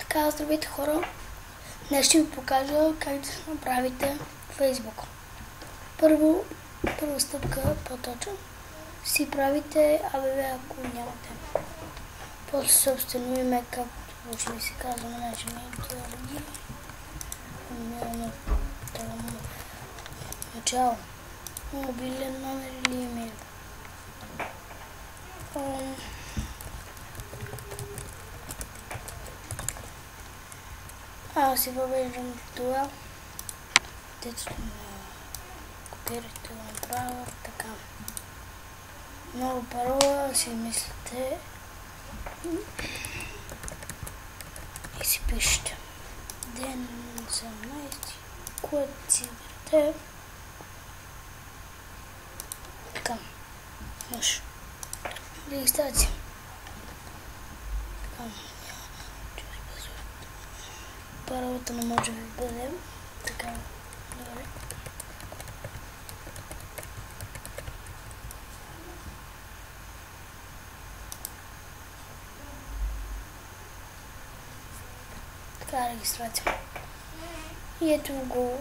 Така, здравейте хора! Днес ще ви покажа как да се направите Facebook. Първа стъпка, по-точно, си правите ABV, ако нямате. После собствено име, както ще ви се казва на начин и начало, мобилен номер или имейл. Аз си въвеждам това. Копирайте го направо, така. Много парола си мислите и си пишете. Ден 18, което си берете. Така. Мъж. Регистрация. Така. Паролата не може да бъде така. Добре. Така, регистрация. И ето го.